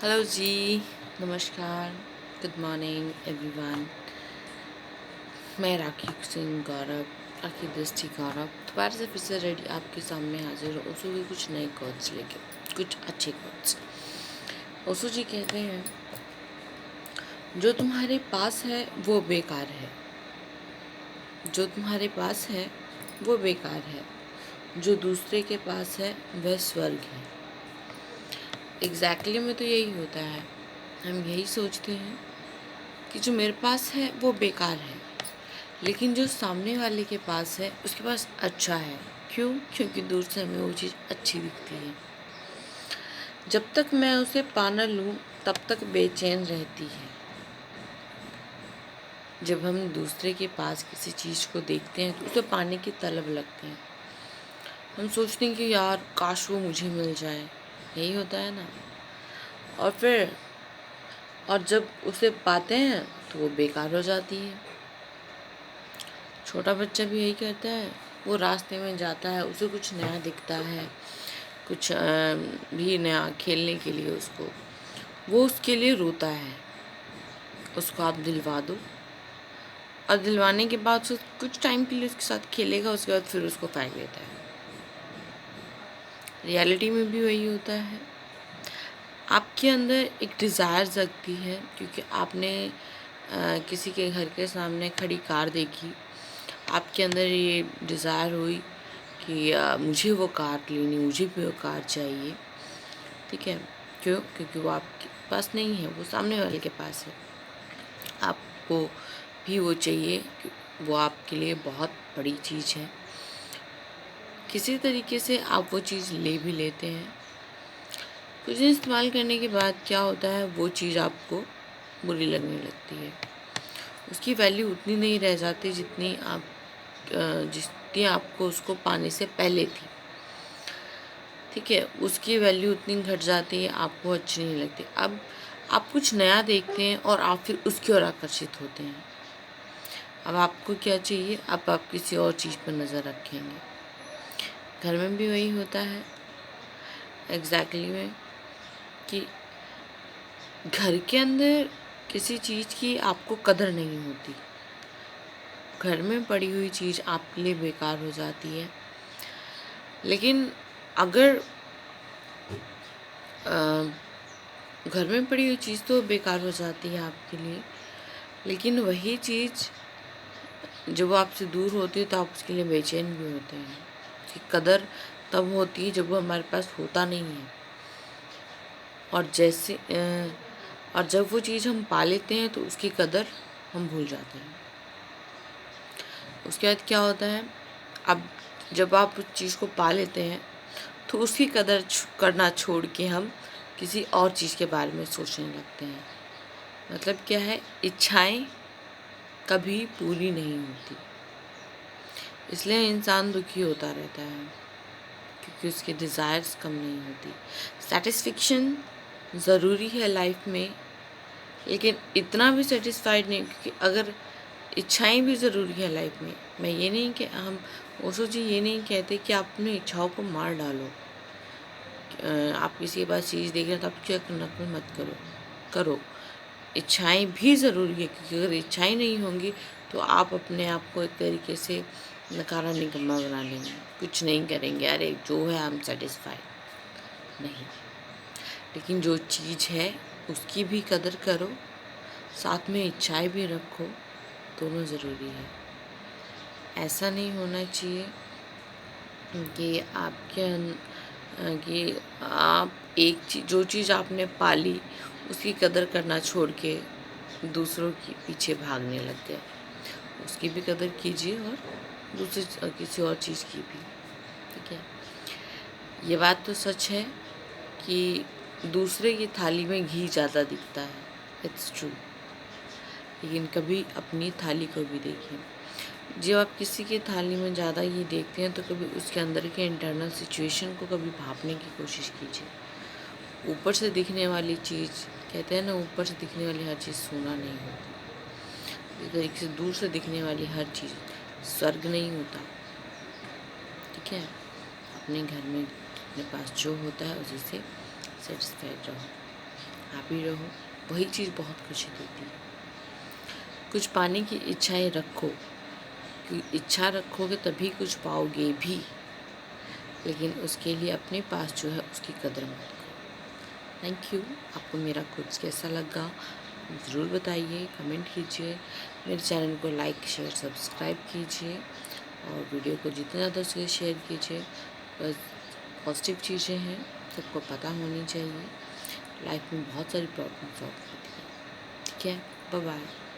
Hello जी, नमस्कार, good morning everyone. मैं राखी सिंह गौरव, राखी दृष्टि गौरव दोबारा से फिर से रेडी आपके सामने हाजिर हो ओशो के कुछ नए कोट्स लेके, कुछ अच्छे कोट्स। ओशो जी कहते हैं, जो तुम्हारे पास है वो बेकार है, जो तुम्हारे पास है वो बेकार है, जो दूसरे के पास है वह स्वर्ग है। एग्जैक्टली में तो यही होता है, हम यही सोचते हैं कि जो मेरे पास है वो बेकार है, लेकिन जो सामने वाले के पास है उसके पास अच्छा है। क्यों? क्योंकि दूर से हमें वो चीज़ अच्छी दिखती है। जब तक मैं उसे पा न लूँ तब तक बेचैन रहती है। जब हम दूसरे के पास किसी चीज़ को देखते हैं तो उसे पाने की तलब लगते हैं। हम सोचते हैं कि यार काश वो मुझे मिल जाए, यही होता है ना। और जब उसे पाते हैं तो वो बेकार हो जाती है। छोटा बच्चा भी यही करता है, वो रास्ते में जाता है, उसे कुछ नया दिखता है, कुछ भी नया खेलने के लिए वो उसके लिए रोता है। उसको आप दिलवा दो और दिलवाने के बाद उसको कुछ टाइम के लिए उसके साथ खेलेगा, उसके बाद फिर उसको फेंक देता है। रियलिटी में भी वही होता है। आपके अंदर एक डिज़ायर जगती है क्योंकि आपने किसी के घर के सामने खड़ी कार देखी, आपके अंदर ये डिज़ायर हुई कि मुझे वो कार लेनी, मुझे भी वो कार चाहिए। ठीक है, क्यों? क्योंकि वो आपके पास नहीं है, वो सामने वाले के पास है। आपको भी वो चाहिए, वो आपके लिए बहुत बड़ी चीज़ है। किसी तरीके से आप वो चीज़ ले भी लेते हैं। कुछ दिन इस्तेमाल करने के बाद क्या होता है, वो चीज़ आपको बुरी लगने लगती है। उसकी वैल्यू उतनी नहीं रह जाती जितनी आपको उसको पाने से पहले थी। ठीक है, उसकी वैल्यू उतनी घट जाती है, आपको अच्छी नहीं लगती। अब आप कुछ नया देखते हैं और आप फिर उसकी ओर आकर्षित होते हैं। अब आपको क्या चाहिए? अब आप किसी और चीज़ पर नज़र रखेंगे। घर में भी वही होता है एग्जैक्टली में, कि घर के अंदर किसी चीज़ की आपको कदर नहीं होती। घर में पड़ी हुई चीज़ आपके लिए बेकार हो जाती है। लेकिन अगर घर में पड़ी हुई चीज़ तो बेकार हो जाती है आपके लिए, लेकिन वही चीज़ जब वो आपसे दूर होती है तो आप उसके लिए बेचैन भी होते हैं। उसकी कदर तब होती है जब वो हमारे पास होता नहीं है। और जब वो चीज़ हम पा लेते हैं तो उसकी कदर हम भूल जाते हैं। उसके बाद क्या होता है, अब जब आप उस चीज़ को पा लेते हैं तो उसकी कदर करना छोड़ के हम किसी और चीज़ के बारे में सोचने लगते हैं। मतलब क्या है, इच्छाएं कभी पूरी नहीं होती, इसलिए इंसान दुखी होता रहता है क्योंकि उसके डिज़ायर्स कम नहीं होती। सेटिस्फेक्शन ज़रूरी है लाइफ में, लेकिन इतना भी सेटिस्फाइड नहीं, क्योंकि अगर इच्छाएं भी ज़रूरी है लाइफ में। मैं ये नहीं कि हम ओशो जी ये नहीं कहते कि आप अपनी इच्छाओं को मार डालो। आप किसी के पास चीज़ देख रहे हैं तो आप क्या नकल मत करो, करो। इच्छाएं भी ज़रूरी है, क्योंकि अगर इच्छाएं नहीं होंगी तो आप अपने आप को एक तरीके से नकारा निकम्मा बना लेंगे, कुछ नहीं करेंगे, अरे जो है हम सेटिस्फाइड नहीं। लेकिन जो चीज़ है उसकी भी कदर करो, साथ में इच्छाएं भी रखो, दोनों ज़रूरी है। ऐसा नहीं होना चाहिए कि कि आप जो चीज़ आपने पाली उसकी कदर करना छोड़ के दूसरों के पीछे भागने लग गए। उसकी भी कदर कीजिए और किसी और चीज़ की भी। ठीक है, ये बात तो सच है कि दूसरे की थाली में घी ज़्यादा दिखता है, इट्स ट्रू। लेकिन कभी अपनी थाली को भी देखिए। जब आप किसी की थाली में ज़्यादा ये देखते हैं तो कभी उसके अंदर के इंटरनल सिचुएशन को कभी भापने की कोशिश कीजिए। ऊपर से दिखने वाली चीज़, कहते हैं ना, ऊपर से दिखने वाली हर चीज़ सोना नहीं होती। इस तरीके से दूर से दिखने वाली हर चीज़ स्वर्ग नहीं होता। ठीक है, अपने घर में अपने पास जो होता है उसी से सेटिस्फाइड रहो। हैप्पी रहो, वही चीज़ बहुत खुशी देती है। कुछ पाने की इच्छाएं रखो, कि इच्छा रखोगे तभी कुछ पाओगे भी, लेकिन उसके लिए अपने पास जो है उसकी कदर मत करो। Thank you. आपको मेरा कुछ कैसा लगा ज़रूर बताइए, कमेंट कीजिए, मेरे चैनल को लाइक शेयर सब्सक्राइब कीजिए और वीडियो को जितना ज़्यादा से शेयर कीजिए। बस पॉजिटिव चीज़ें हैं, सबको पता होनी चाहिए। लाइफ में बहुत सारी प्रॉब्लम सॉल्व होती है। ठीक है, बाय बाय।